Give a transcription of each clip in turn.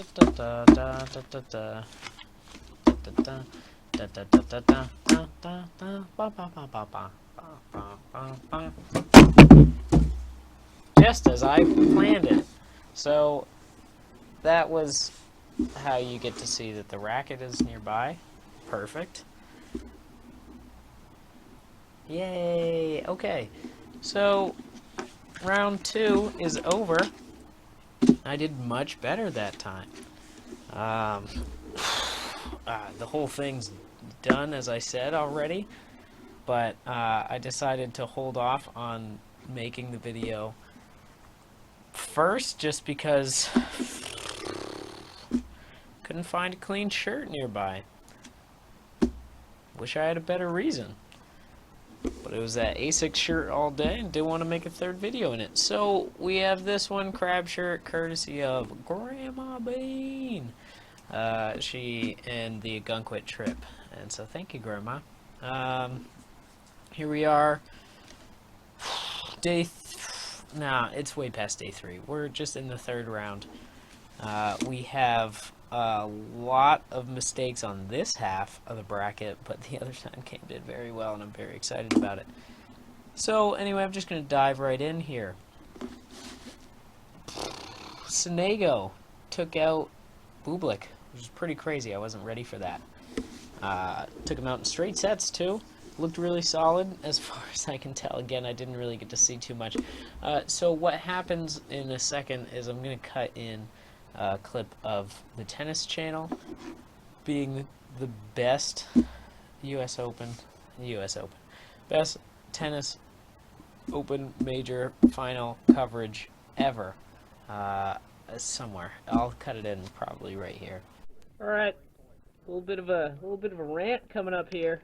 Just as I planned it. So that was how you get to see that the racket is nearby. Perfect. Yay! Okay, so round 2 is over. I did much better that time. The whole thing's done, as I said already, but I decided to hold off on making the video first just because couldn't find a clean shirt nearby. Wish I had a better reason. But it was that ASICS shirt all day and didn't want to make a third video in it. So we have this one crab shirt courtesy of Grandma Bean. She and the Gunkwit trip. And so thank you, Grandma. Here we are. Nah, it's way past day 3. We're just in the 3rd round. We have a lot of mistakes on this half of the bracket, but the other side did very well, and I'm very excited about it. So anyway, I'm just going to dive right in here. Sonego took out Bublik, which is pretty crazy. I wasn't ready for that. Took him out in straight sets, too. Looked really solid, as far as I can tell. Again, I didn't really get to see too much. So what happens in a second is I'm going to cut in a clip of the tennis channel being the best best tennis open major final coverage ever. Somewhere. I'll cut it in probably right here. All right, a little bit of a rant coming up here.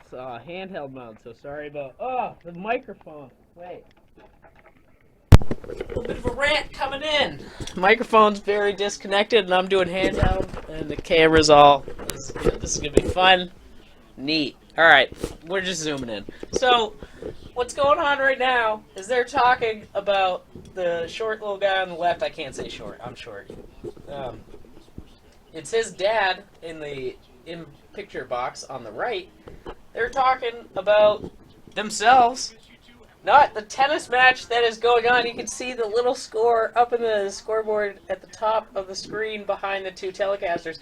It's handheld mode, so sorry about the microphone. Wait. A little bit of a rant coming in. Microphone's very disconnected, and I'm doing handheld, and the camera's all. This is gonna be fun, neat. All right, we're just zooming in. So, what's going on right now is they're talking about the short little guy on the left. I can't say short. I'm short. It's his dad in the picture box on the right. They're talking about themselves. Not the tennis match that is going on. You can see the little score up in the scoreboard at the top of the screen behind the two telecasters.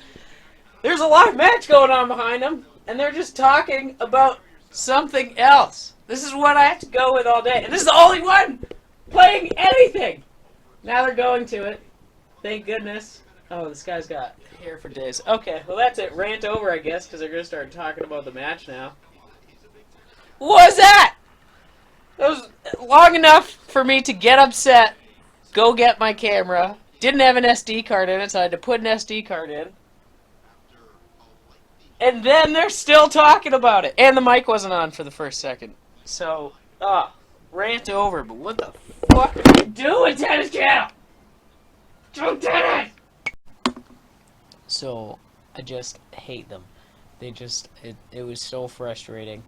There's a live match going on behind them, and they're just talking about something else. This is what I have to go with all day. And this is the only one playing anything. Now they're going to it. Thank goodness. Oh, this guy's got hair for days. Okay, well that's it. Rant over, I guess, because they're going to start talking about the match now. What was that? That was long enough for me to get upset, go get my camera. Didn't have an SD card in it, so I had to put an SD card in. And then they're still talking about it. And the mic wasn't on for the first second. So, rant over. But what the fuck are you doing, Tennis Channel? Do tennis! So, I just hate them. It was so frustrating.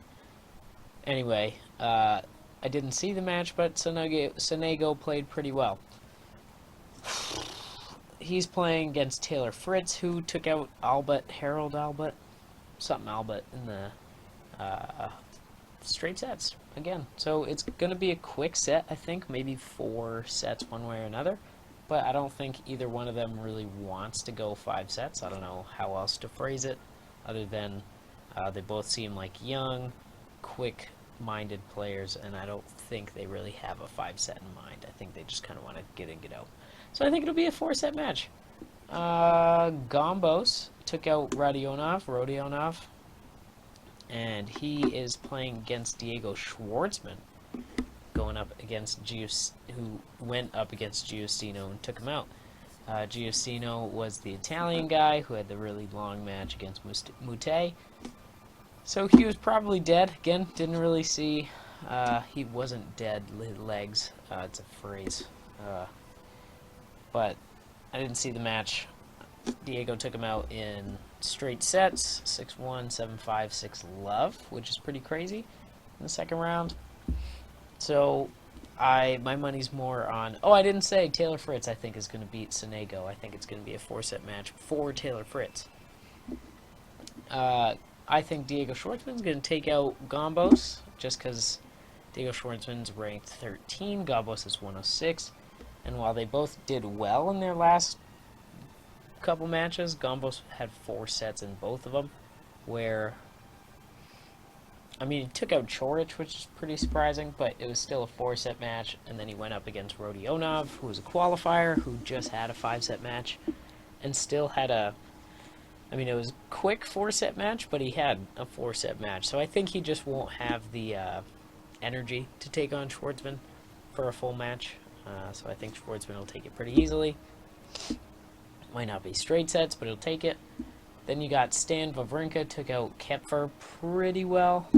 Anyway, I didn't see the match, but Sonego played pretty well. He's playing against Taylor Fritz, who took out Harold Albert, in the straight sets again. So it's going to be a quick set, I think, maybe 4 sets one way or another. But I don't think either one of them really wants to go 5 sets. I don't know how else to phrase it, other than they both seem like young, quick-minded players, and I don't think they really have a 5-set in mind. I think they just kind of want to get in, get out. So I think it'll be a 4-set match. Gombos took out Rodionov, and he is playing against Diego Schwartzman, going up against who went up against Giustino and took him out. Giustino was the Italian guy who had the really long match against Mute. So he was probably dead. Again, didn't really see. He wasn't dead. Legs. It's a phrase. But I didn't see the match. Diego took him out in straight sets, 6-1, 7-5, 6-love, which is pretty crazy in the second round. So my money's more on... Oh, I didn't say Taylor Fritz, I think, is going to beat Sonego. I think it's going to be a 4-set match for Taylor Fritz. I think Diego Schwartzman's going to take out Gambos, just because Diego Schwartzman's ranked 13, Gambos is 106. And while they both did well in their last couple matches, Gambos had 4 sets in both of them, where... I mean, he took out Chorich, which is pretty surprising, but it was still a 4-set match, and then he went up against Rodionov, who was a qualifier, who just had a 5-set match, and still had a... I mean, it was a quick 4-set match, but he had a 4-set match, so I think he just won't have the energy to take on Schwartzman for a full match, so I think Schwartzman will take it pretty easily. Might not be straight sets, but he'll take it. Then you got Stan Wawrinka, took out Kepfer pretty well.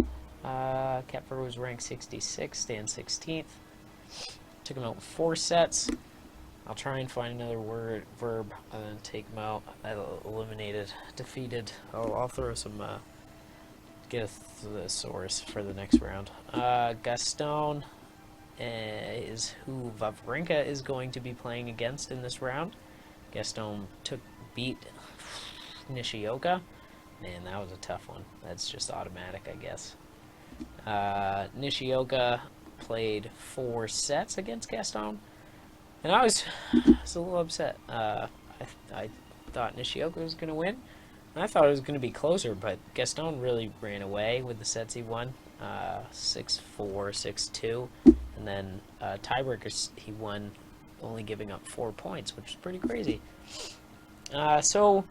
Kepfer was ranked 66, Stan 16th. Took him out 4 sets. I'll try and find another verb and then take him out. Eliminated, defeated. I'll throw some, get a thesaurus for the next round. Gaston is who Wawrinka is going to be playing against in this round. Gaston beat Nishioka. Man, that was a tough one. That's just automatic, I guess. Nishioka played 4 sets against Gaston, and I was a little upset. I thought Nishioka was going to win, and I thought it was going to be closer, but Gaston really ran away with the sets he won, 6-4, 6-2, and then tiebreakers he won, only giving up 4 points, which is pretty crazy. So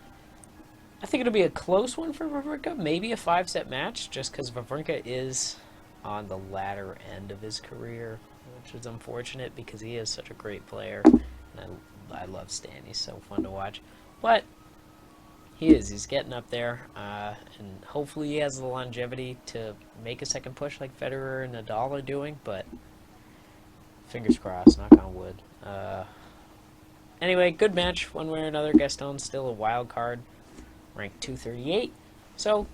I think it'll be a close one for Wawrinka, maybe a 5-set match, just because Wawrinka is on the latter end of his career, which is unfortunate because he is such a great player, and I love Stan. He's so fun to watch. But he's getting up there, and hopefully he has the longevity to make a second push like Federer and Nadal are doing, but fingers crossed, knock on wood. Anyway, good match one way or another. Gaston's still a wild card, ranked 238, so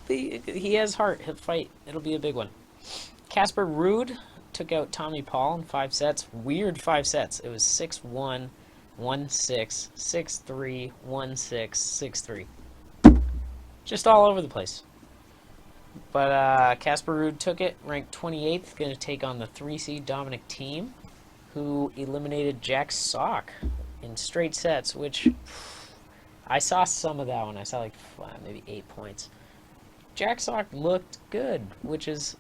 he has heart. He'll fight. It'll be a big one. Casper Ruud took out Tommy Paul in 5 sets. Weird 5 sets. It was 6-1, 1-6, 6-3, 1-6, 6-3. Just all over the place. But Casper Ruud took it, ranked 28th, going to take on the 3-seed Dominic Thiem, who eliminated Jack Sock in straight sets, which I saw some of that one. I saw like maybe 8 points. Jack Sock looked good, which is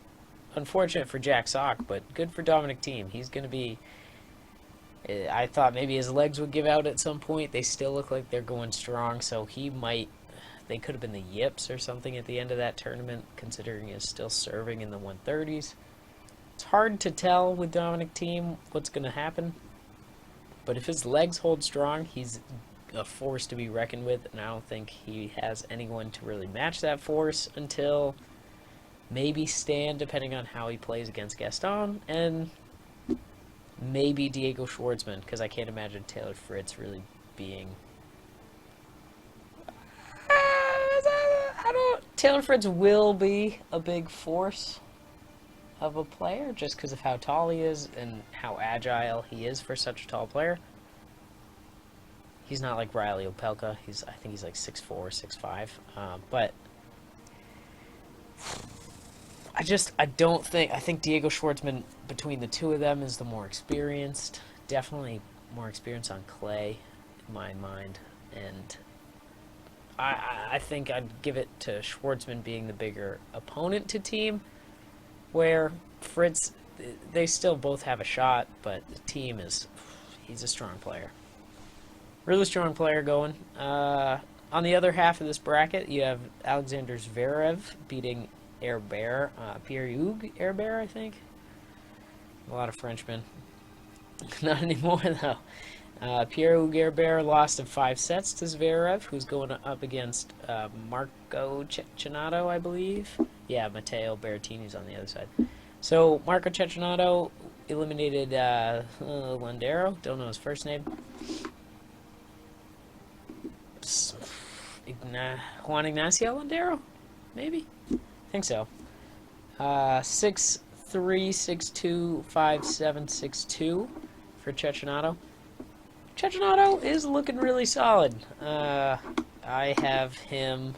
unfortunate for Jack Sock, but good for Dominic Thiem. He's going to be... I thought maybe his legs would give out at some point. They still look like they're going strong, so he might... They could have been the yips or something at the end of that tournament, considering he's still serving in the 130s. It's hard to tell with Dominic Thiem what's going to happen, but if his legs hold strong, he's a force to be reckoned with, and I don't think he has anyone to really match that force until maybe Stan, depending on how he plays against Gaston, and maybe Diego Schwartzman, because I can't imagine Taylor Fritz really being... Taylor Fritz will be a big force of a player just because of how tall he is and how agile he is for such a tall player. He's not like Riley Opelka. I think he's like 6'4", 6'5". But I don't think... I think Diego Schwartzman, between the two of them, is the more experienced. Definitely more experience on clay, in my mind. And I think I'd give it to Schwartzman being the bigger opponent to Thiem, where Fritz, they still both have a shot, but the Thiem he's a strong player. Really strong player going. On the other half of this bracket, you have Alexander Zverev beating Herbert, Pierre-Hugues Herbert, I think. A lot of Frenchmen. Not anymore, though. Pierre-Hugues Herbert lost in 5 sets to Zverev, who's going up against Marco Cecchinato, I believe. Yeah, Matteo Berrettini's on the other side. So Marco Cecchinato eliminated Landero. Don't know his first name. Juan Ignacio Landero? Maybe? I think so. 6-3, 6-3, 6-2, 5-7, 6-2 for Cecchinato. Cecchinato is looking really solid. I have him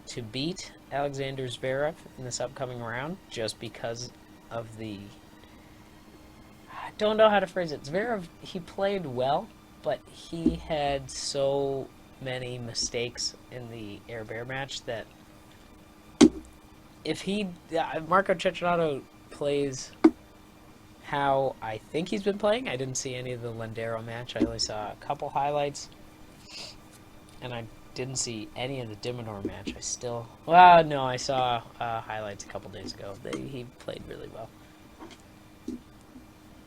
to beat Alexander Zverev in this upcoming round just because of the... I don't know how to phrase it. Zverev, he played well, but he had so many mistakes in the air-bear match that if Marco Cecchinato plays how I think he's been playing. I didn't see any of the Lendero match. I only saw a couple highlights, and I didn't see any of the Dimador match. I saw highlights a couple days ago. He played really well.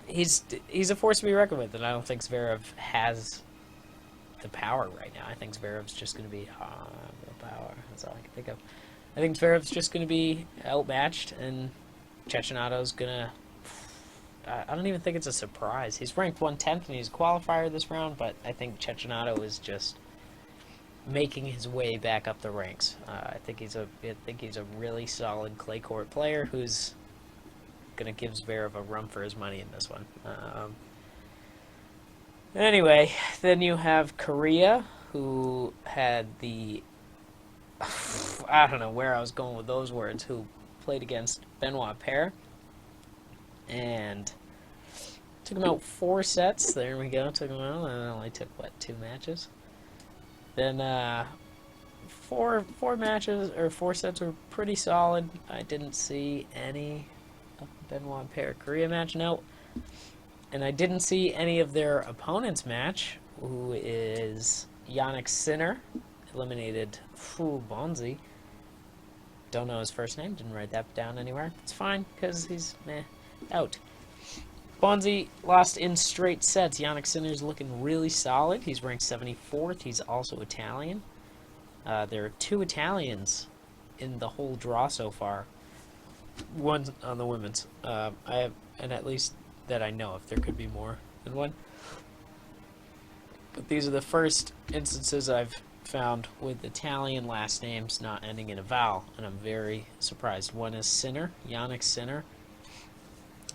He's a force to be reckoned with, and I don't think Zverev has the power right now. I think Zverev's just going to be power. That's all I can think of. I think Zverev's just going to be outmatched, and Cecchinato going to... I don't even think it's a surprise. He's ranked 110th, and he's a qualifier this round, but I think Cecchinato is just making his way back up the ranks. I think he's a really solid clay court player who's going to give Zverev a run for his money in this one. Anyway, then you have Korea, who had the... I don't know where I was going with those words, who played against Benoit Paire. And took him out 4 sets. There we go. Took him out. It only took, 2 matches? Then, 4 matches, or 4 sets were pretty solid. I didn't see any of the Benoit Paire Korea match. No. And I didn't see any of their opponent's match, who is Jannik Sinner. Eliminated Bonzi. Don't know his first name. Didn't write that down anywhere. It's fine, because he's, out. Bonzi lost in straight sets. Jannik Sinner's looking really solid. He's ranked 74th. He's also Italian. There are 2 Italians in the whole draw so far. One on the women's. And at least that I know of. There could be more than one. But these are the first instances I've found with Italian last names not ending in a vowel, and I'm very surprised. One is Sinner, Jannik Sinner.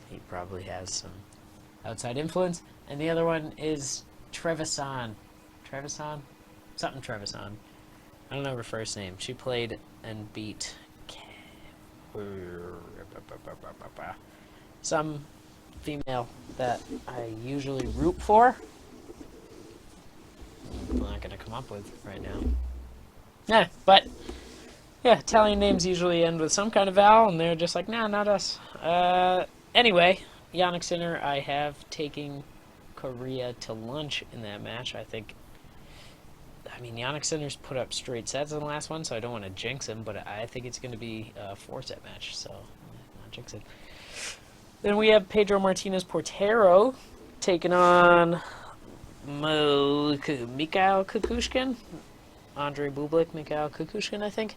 He probably has some outside influence. And the other one is Trevisan. Trevisan? Something Trevisan. I don't know her first name. She played and beat some female that I usually root for. I'm not going to come up with right now. But Italian names usually end with some kind of vowel, and they're just like, nah, not us. Anyway, Jannik Sinner, I have taken Korea to lunch in that match. Jannik Sinner's put up straight sets in the last one, so I don't want to jinx him, but I think it's going to be a 4-set match, so not jinx it. Then we have Pedro Martinez Portero taking on Mikhail Kukushkin. Andrei Bublik, Mikhail Kukushkin, I think.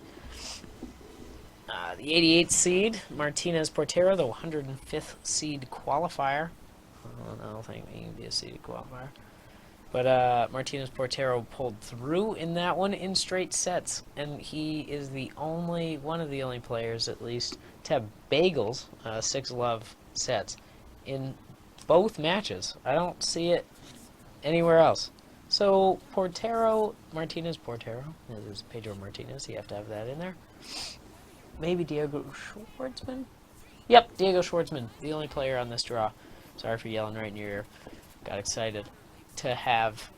The 88th seed, Martinez Portero, the 105th seed qualifier. I don't think he can be a seeded qualifier. But Martinez Portero pulled through in that one in straight sets, and he is one of the only players, at least, to have bagels, 6-love sets, in both matches. I don't see it anywhere else. So Martinez Portero, this is Pedro Martinez, you have to have that in there. Maybe Diego Schwartzman? Yep, Diego Schwartzman, the only player on this draw. Sorry for yelling right in your ear. Got excited to have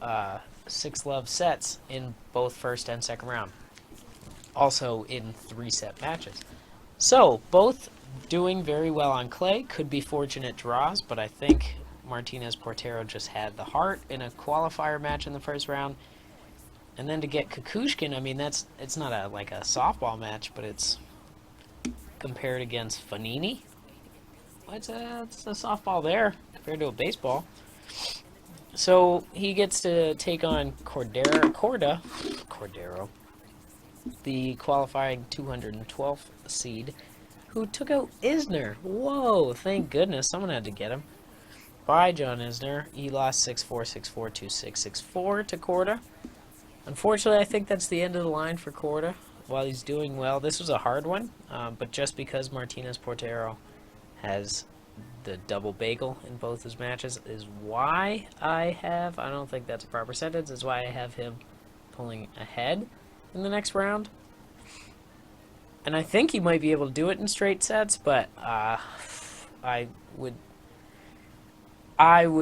6-love sets in both first and second round. Also in 3-set matches. So, both doing very well on clay. Could be fortunate draws, but I think Martinez Portero just had the heart in a qualifier match in the first round. And then to get Kukushkin, it's not a softball match, but it's compared against Fanini. It's a softball there compared to a baseball. So he gets to take on Korda, the qualifying 212th seed, who took out Isner. Whoa, thank goodness. Someone had to get him. Bye, John Isner. He lost 6-4, 6-4, 2-6, 6-4 to Korda. Unfortunately, I think that's the end of the line for Korda. While he's doing well, this was a hard one, but just because Martinez Portero has the double bagel in both his matches, is why I don't think that's a proper sentence, is why I have him pulling ahead in the next round. And I think he might be able to do it in straight sets, but I would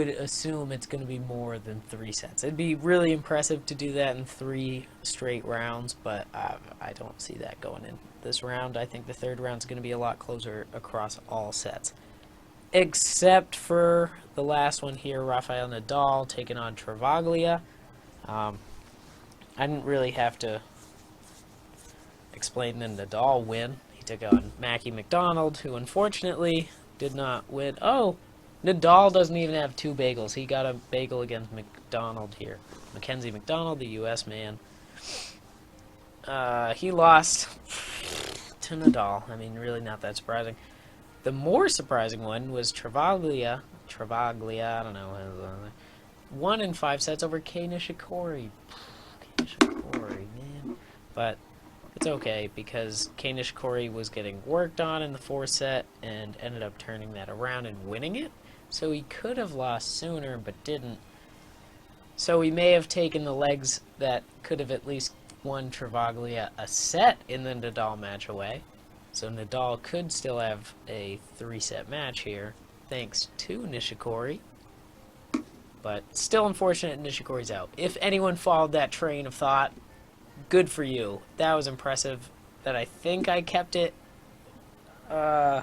assume it's going to be more than 3 sets. It'd be really impressive to do that in 3 straight rounds, but I don't see that going in this round. I think the third round's going to be a lot closer across all sets. Except for the last one here, Rafael Nadal taking on Travaglia. I didn't really have to explain the Nadal win. He took on Mackie McDonald, who unfortunately did not win. Oh, Nadal doesn't even have 2 bagels. He got a bagel against McDonald here. Mackenzie McDonald, the U.S. man. He lost to Nadal. I mean, really not that surprising. The more surprising one was Travaglia, I don't know, won in 5 sets over Kei Nishikori. Man. But it's okay, because Kei Nishikori was getting worked on in the 4th set and ended up turning that around and winning it. So he could have lost sooner, but didn't. So he may have taken the legs that could have at least won Travaglia a set in the Nadal match away. So Nadal could still have a 3-set match here, thanks to Nishikori. But still unfortunate Nishikori's out. If anyone followed that train of thought, good for you. That was impressive that I think I kept it in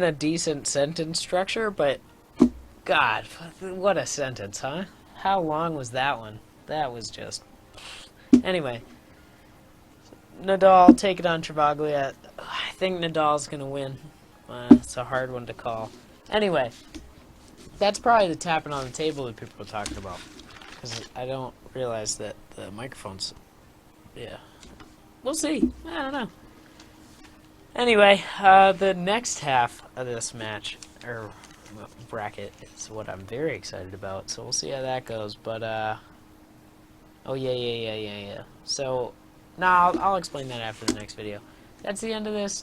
a decent sentence structure, but God, what a sentence, huh? How long was that one? That was just... Anyway, Nadal take it on Travaglia. I think Nadal's going to win. It's a hard one to call. Anyway, that's probably the tapping on the table that people are talking about. Because I don't realize that the microphone's... Yeah. We'll see. I don't know. Anyway, the next half of this match, or bracket, is what I'm very excited about. So we'll see how that goes. But, oh, yeah. So... No, I'll explain that after the next video. That's the end of this.